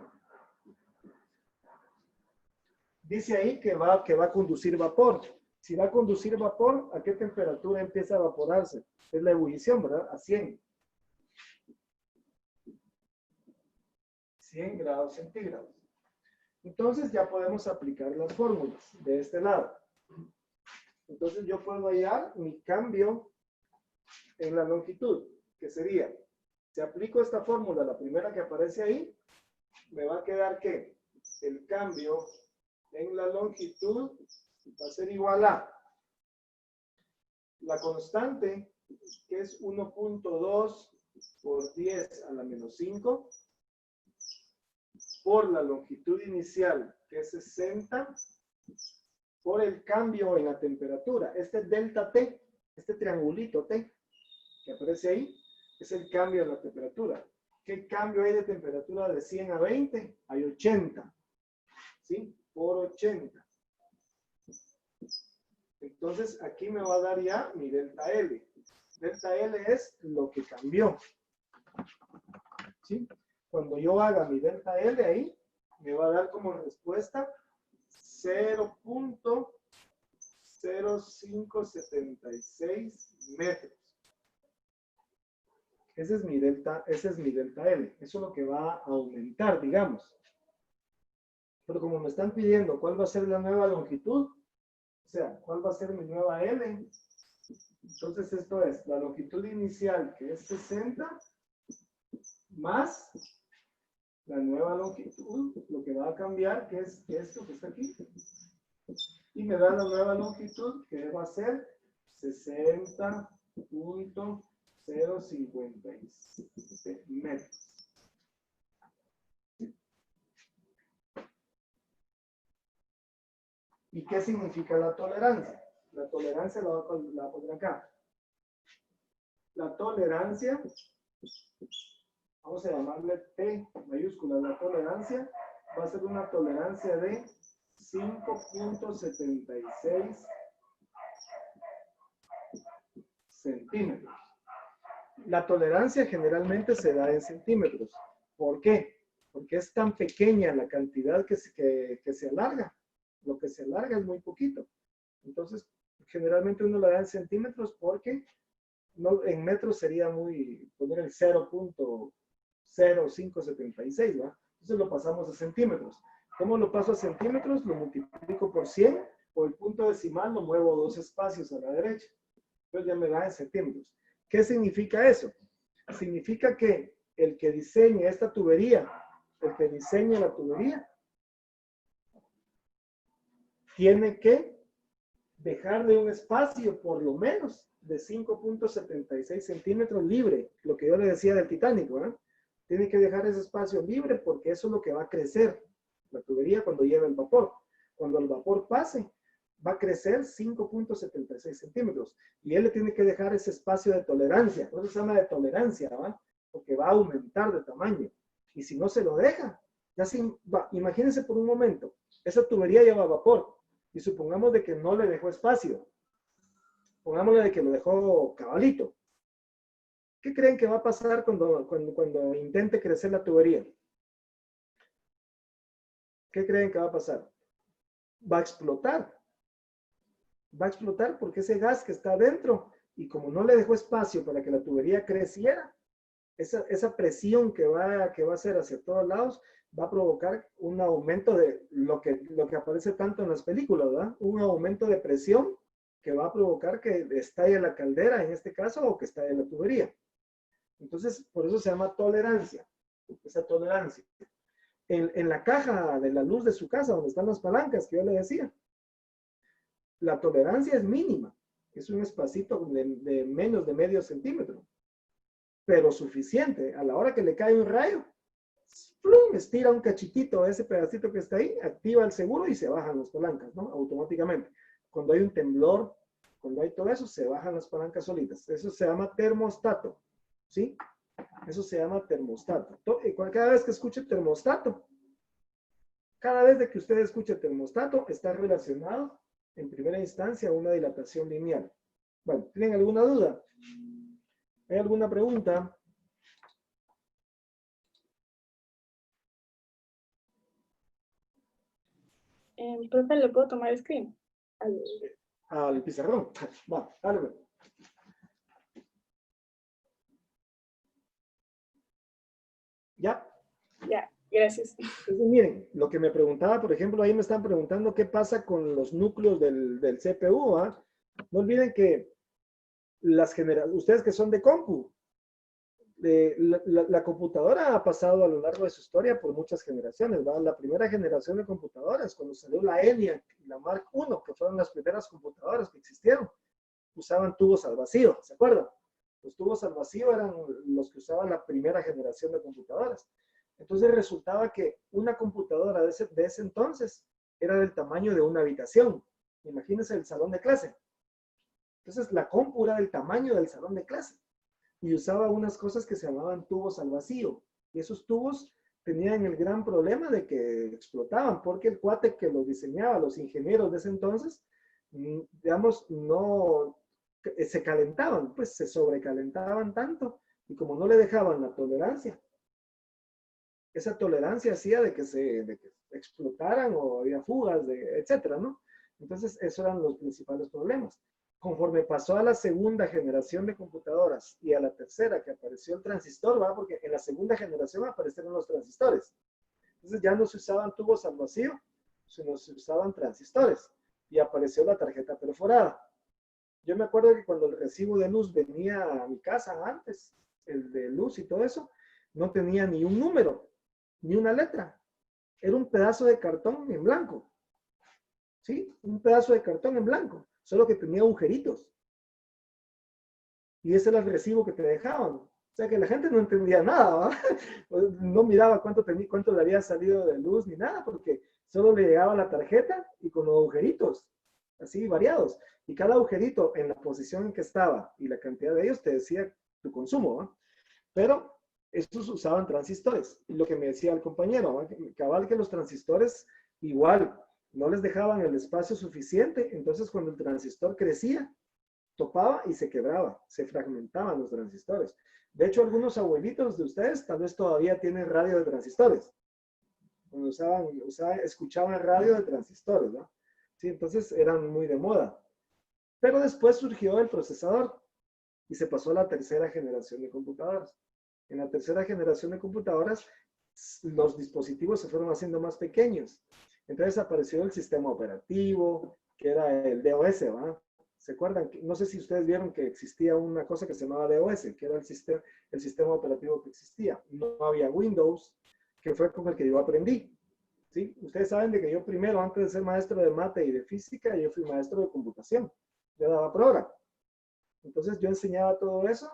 dice ahí que va a conducir vapor. Si va a conducir vapor, ¿a qué temperatura empieza a evaporarse? Es la ebullición, ¿verdad? A 100. 100 grados centígrados. Entonces ya podemos aplicar las fórmulas de este lado. Entonces yo puedo hallar mi cambio en la longitud, que sería, si aplico esta fórmula, la primera que aparece ahí, me va a quedar que el cambio en la longitud va a ser igual a la constante, que es 1.2 por 10 a la menos 5, por la longitud inicial, que es 60, por el cambio en la temperatura. Este delta T, este triangulito T, que aparece ahí, es el cambio en la temperatura. ¿Qué cambio hay de temperatura de 100 a 20? Hay 80, ¿sí? Por 80. Entonces, aquí me va a dar ya mi delta L. Delta L es lo que cambió, ¿sí? Cuando yo haga mi delta L ahí, me va a dar como respuesta 0.0576 metros. Ese es mi delta L. Eso es lo que va a aumentar, digamos. Pero como me están pidiendo cuál va a ser la nueva longitud, o sea, cuál va a ser mi nueva L, entonces esto es la longitud inicial, que es 60, más la nueva longitud, lo que va a cambiar, que es esto que está aquí. Y me da la nueva longitud, que va a ser 60.057 metros. ¿Y qué significa la tolerancia? La tolerancia la voy a poner acá. La tolerancia, vamos a llamarle T mayúscula, la tolerancia va a ser una tolerancia de 5.76 centímetros. La tolerancia generalmente se da en centímetros. ¿Por qué? Porque es tan pequeña la cantidad que se alarga. Lo que se alarga es muy poquito. Entonces, generalmente uno la da en centímetros porque no, en metros sería muy, poner el 0.0576, ¿va? Entonces lo pasamos a centímetros. ¿Cómo lo paso a centímetros? Lo multiplico por 100, o el punto decimal lo muevo 2 espacios a la derecha. Entonces ya me da en centímetros. ¿Qué significa eso? Significa que el que diseña esta tubería, el que diseña la tubería, tiene que dejar de un espacio por lo menos de 5.76 centímetros libre, lo que yo le decía del Titanic, ¿verdad? Tiene que dejar ese espacio libre porque eso es lo que va a crecer la tubería cuando lleve el vapor. Cuando el vapor pase, va a crecer 5.76 centímetros y él le tiene que dejar ese espacio de tolerancia. Por eso se llama de tolerancia, ¿verdad? Porque va a aumentar de tamaño. Y si no se lo deja, ya imagínense por un momento, esa tubería lleva vapor y supongamos de que no le dejó espacio. Pongámosle de que lo dejó cabalito. ¿Qué creen que va a pasar cuando intente crecer la tubería? ¿Qué creen que va a pasar? Va a explotar. Va a explotar porque ese gas que está adentro, y como no le dejó espacio para que la tubería creciera, esa presión que va a hacer hacia todos lados, va a provocar un aumento de lo que aparece tanto en las películas, ¿verdad? Un aumento de presión que va a provocar que estalle la caldera, en este caso, o que estalle la tubería. Entonces, por eso se llama tolerancia, esa tolerancia. En la caja de la luz de su casa, donde están las palancas que yo le decía, la tolerancia es mínima, es un espacito de menos de medio centímetro, pero suficiente. A la hora que le cae un rayo, ¡plum!, estira un cachitito, ese pedacito que está ahí, activa el seguro y se bajan las palancas, ¿no? Automáticamente. Cuando hay un temblor, cuando hay todo eso, se bajan las palancas solitas. Eso se llama termostato, ¿sí? Eso se llama termostato. Cada vez que escuche termostato, cada vez de que usted escuche termostato, está relacionado en primera instancia a una dilatación lineal. Bueno, ¿tienen alguna duda? ¿Hay alguna pregunta? Profe, ¿le puedo tomar screen? al pizarrón. Va, dale. ¿Ya? Ya, gracias. Entonces, miren, lo que me preguntaba, por ejemplo, ahí me están preguntando qué pasa con los núcleos del CPU, ¿ah? No olviden que ustedes que son de compu, la computadora ha pasado a lo largo de su historia por muchas generaciones, ¿va? La primera generación de computadoras, cuando salió la ENIAC y la Mark I, que fueron las primeras computadoras que existieron, usaban tubos al vacío, ¿se acuerdan? Los tubos al vacío eran los que usaban la primera generación de computadoras. Entonces resultaba que una computadora de ese entonces era del tamaño de una habitación. Imagínense el salón de clase. Entonces la compu era del tamaño del salón de clase y usaba unas cosas que se llamaban tubos al vacío. Y esos tubos tenían el gran problema de que explotaban, porque el cuate que los diseñaba, los ingenieros de ese entonces, digamos, no se calentaban, pues se sobrecalentaban tanto, y como no le dejaban la tolerancia, esa tolerancia hacía de que explotaran o había fugas, etcétera, ¿no? Entonces, esos eran los principales problemas. Conforme pasó a la segunda generación de computadoras y a la tercera que apareció el transistor, ¿va? Porque en la segunda generación aparecieron los transistores. Entonces ya no se usaban tubos al vacío, sino se usaban transistores. Y apareció la tarjeta perforada. Yo me acuerdo que cuando el recibo de luz venía a mi casa antes, el de luz y todo eso, no tenía ni un número, ni una letra. Era un pedazo de cartón en blanco. ¿Sí? Un pedazo de cartón en blanco, solo que tenía agujeritos. Y ese era el recibo que te dejaban. O sea que la gente no entendía nada, ¿va? No miraba cuánto le había salido de luz ni nada, porque solo le llegaba la tarjeta y con los agujeritos, así variados. Y cada agujerito en la posición en que estaba y la cantidad de ellos te decía tu consumo, ¿va? Pero estos usaban transistores. Y lo que me decía el compañero, ¿va? Cabal que los transistores igual no les dejaban el espacio suficiente, entonces cuando el transistor crecía, topaba y se quebraba, se fragmentaban los transistores. De hecho, algunos abuelitos de ustedes tal vez todavía tienen radio de transistores. Cuando escuchaban radio de transistores, ¿no? Sí, entonces eran muy de moda. Pero después surgió el procesador y se pasó a la tercera generación de computadoras. En la tercera generación de computadoras, los dispositivos se fueron haciendo más pequeños. Entonces apareció el sistema operativo, que era el DOS, ¿va? ¿Se acuerdan? No sé si ustedes vieron que existía una cosa que se llamaba DOS, que era el sistema operativo que existía. No había Windows, que fue con el que yo aprendí. ¿Sí? Ustedes saben de que yo primero, antes de ser maestro de mate y de física, yo fui maestro de computación. Yo daba programa. Entonces yo enseñaba todo eso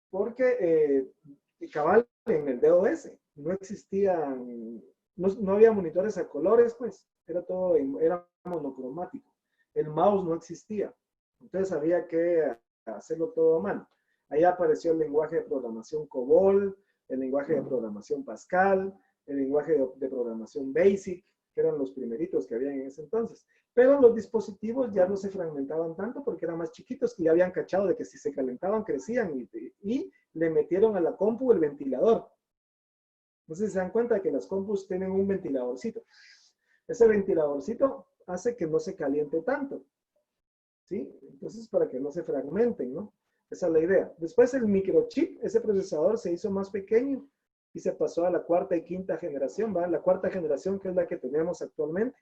porque cabal en el DOS no existían, no había monitores a colores, pues era todo, era monocromático. El mouse no existía. Entonces había que hacerlo todo a mano. Ahí apareció el lenguaje de programación COBOL, el lenguaje de programación Pascal, el lenguaje de programación BASIC, que eran los primeritos que había en ese entonces. Pero los dispositivos ya no se fragmentaban tanto porque eran más chiquitos, que ya habían cachado de que si se calentaban crecían y le metieron a la compu el ventilador. Entonces se dan cuenta que las compus tienen un ventiladorcito. Ese ventiladorcito hace que no se caliente tanto. ¿Sí? Entonces, para que no se fragmenten, ¿no? Esa es la idea. Después el microchip, ese procesador se hizo más pequeño y se pasó a la cuarta y quinta generación, ¿va? La cuarta generación, que es la que tenemos actualmente.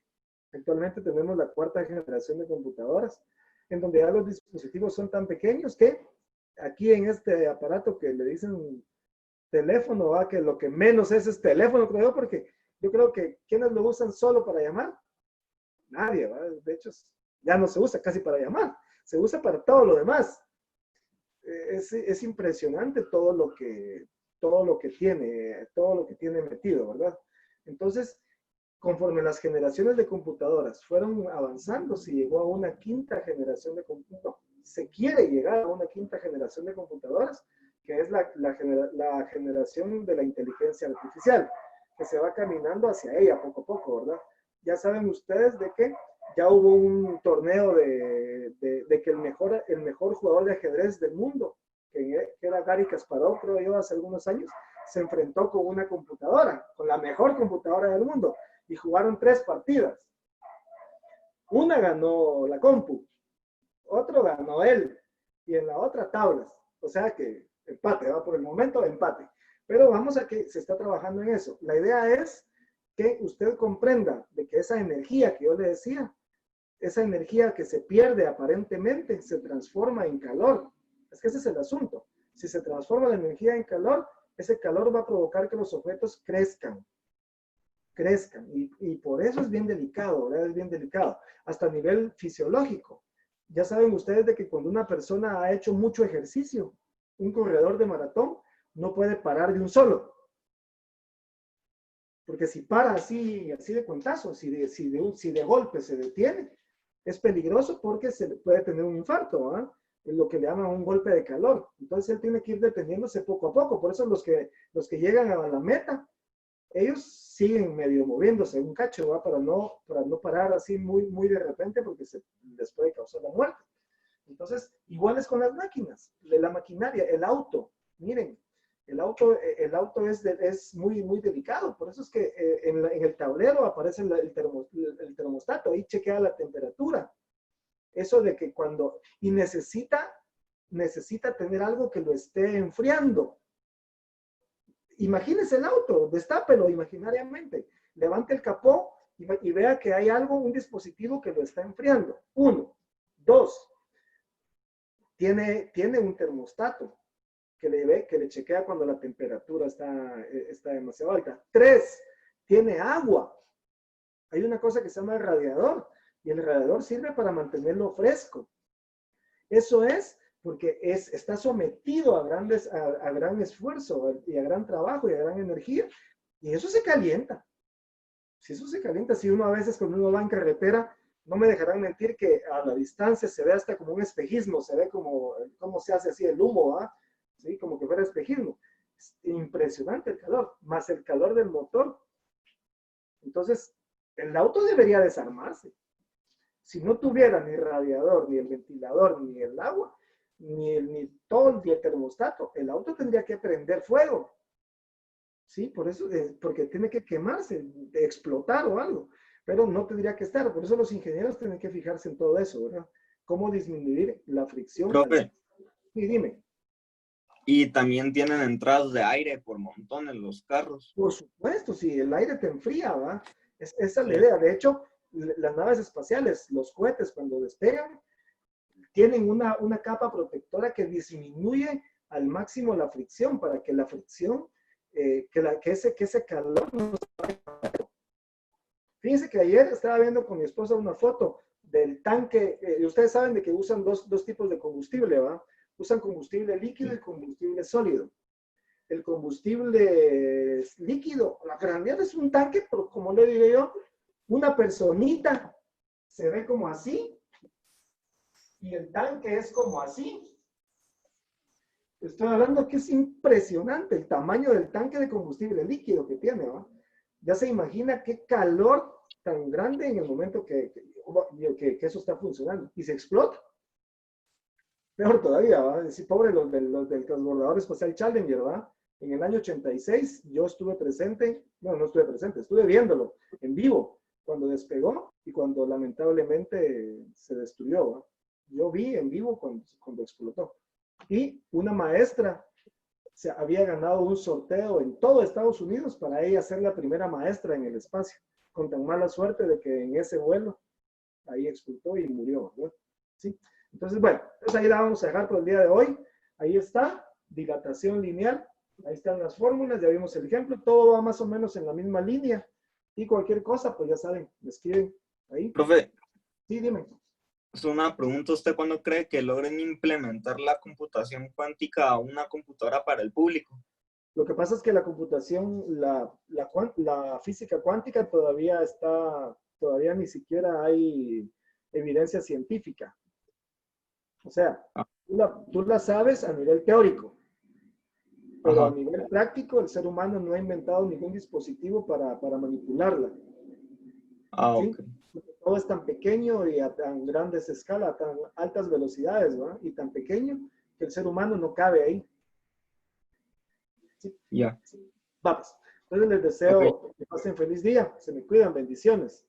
Actualmente tenemos la cuarta generación de computadoras, en donde ya los dispositivos son tan pequeños que aquí en este aparato que le dicen teléfono, ¿va? Que lo que menos es teléfono, creo yo, porque yo creo que quienes lo usan solo para llamar, nadie, ¿va? De hecho, ya no se usa casi para llamar, se usa para todo lo demás. Es impresionante todo lo que tiene metido, ¿verdad? Entonces, conforme las generaciones de computadoras fueron avanzando, se llegó a una quinta generación de computadoras, se quiere llegar a una quinta generación de computadoras, que es la generación de la inteligencia artificial, que se va caminando hacia ella poco a poco, ¿verdad? Ya saben ustedes de que ya hubo un torneo de que el mejor jugador de ajedrez del mundo, que era Garry Kasparov, creo yo, hace algunos años, se enfrentó con una computadora, con la mejor computadora del mundo, y jugaron 3 partidas. Una ganó la compu, otro ganó él, y en la otra tablas. O sea que empate, ¿va? Por el momento empate. Pero vamos a que se está trabajando en eso. La idea es que usted comprenda de que esa energía que yo le decía, esa energía que se pierde aparentemente, se transforma en calor. Es que ese es el asunto. Si se transforma la energía en calor, ese calor va a provocar que los objetos crezcan. Y por eso es bien delicado, ¿verdad? Es bien delicado, hasta a nivel fisiológico. Ya saben ustedes de que cuando una persona ha hecho mucho ejercicio, un corredor de maratón no puede parar de un solo. Porque si para así de cuentazo, si de golpe se detiene, es peligroso porque se puede tener un infarto, ¿eh? Es lo que le llaman un golpe de calor. Entonces él tiene que ir deteniéndose poco a poco. Por eso los que llegan a la meta, ellos siguen medio moviéndose un cacho, ¿va? Para no parar así muy de repente porque les puede causar la muerte. Entonces, igual es con las máquinas, de la maquinaria, el auto. Miren, el auto es muy delicado. Por eso es que en el tablero aparece el termostato, ahí chequea la temperatura. Eso de que cuando, y necesita tener algo que lo esté enfriando. Imagínese el auto, destápelo imaginariamente, levante el capó y vea que hay algo, un dispositivo que lo está enfriando. 1, 2, tiene un termostato que le chequea cuando la temperatura está demasiado alta. 3, tiene agua. Hay una cosa que se llama radiador y el radiador sirve para mantenerlo fresco. Eso es porque está sometido a gran esfuerzo y a gran trabajo y a gran energía, y eso se calienta. Si eso se calienta, si uno a veces cuando uno va en carretera, no me dejarán mentir que a la distancia se ve hasta como un espejismo, se ve como se hace así el humo, ¿ah? ¿Sí? Como que fuera espejismo. Es impresionante el calor, más el calor del motor. Entonces, el auto debería desarmarse. Si no tuviera ni radiador, ni el ventilador, ni el agua, ni todo el termostato, el auto tendría que prender fuego. Sí, por eso, porque tiene que quemarse, explotar o algo, pero no tendría que estar. Por eso los ingenieros tienen que fijarse en todo eso, ¿verdad? Cómo disminuir la fricción. Profe, Sí, dime. y también tienen entradas de aire por montones los carros. Por supuesto, si el aire te enfría, ¿va? Esa es la Sí. idea. De hecho, las naves espaciales, los cohetes, cuando despegan, tienen una capa protectora que disminuye al máximo la fricción para que la fricción, que ese calor no se vaya. Fíjense que ayer estaba viendo con mi esposa una foto del tanque. Ustedes saben de que usan dos tipos de combustible, ¿va? Usan combustible líquido y combustible sólido. El combustible líquido, la realidad es un tanque, pero como le diré yo, una personita se ve como así y el tanque es como así. Estoy hablando que es impresionante el tamaño del tanque de combustible líquido que tiene, ¿no? Ya se imagina qué calor tan grande en el momento que eso está funcionando y se explota. Peor todavía, ¿va? Decir, pobre los del transbordador espacial Challenger, ¿va? En el año 86 yo estuve presente, no estuve presente, estuve viéndolo en vivo cuando despegó y cuando lamentablemente se destruyó, ¿va? Yo vi en vivo cuando explotó. Y una maestra se había ganado un sorteo en todo Estados Unidos para ella ser la primera maestra en el espacio, con tan mala suerte de que en ese vuelo ahí explotó y murió, ¿no? ¿Sí? Entonces, bueno, pues ahí la vamos a dejar por el día de hoy. Ahí está, dilatación lineal. Ahí están las fórmulas, ya vimos el ejemplo. Todo va más o menos en la misma línea. Y cualquier cosa, pues ya saben, me escriben ahí. Profe, Sí, dime. es una pregunta. ¿Usted cuándo cree que logren implementar la computación cuántica a una computadora para el público? Lo que pasa es que la computación, la física cuántica todavía ni siquiera hay evidencia científica. O sea, tú la sabes a nivel teórico, pero a nivel práctico el ser humano no ha inventado ningún dispositivo para manipularla. ¿Sí? Ok. Porque todo es tan pequeño y a tan grandes escalas, a tan altas velocidades, ¿va? Y tan pequeño que el ser humano no cabe ahí. ¿Sí? Ya. Vamos. Entonces les deseo que pasen feliz día. Se me cuidan. Bendiciones.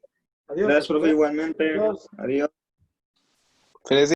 Adiós. Gracias, profe, igualmente. Adiós. Adiós. Feliz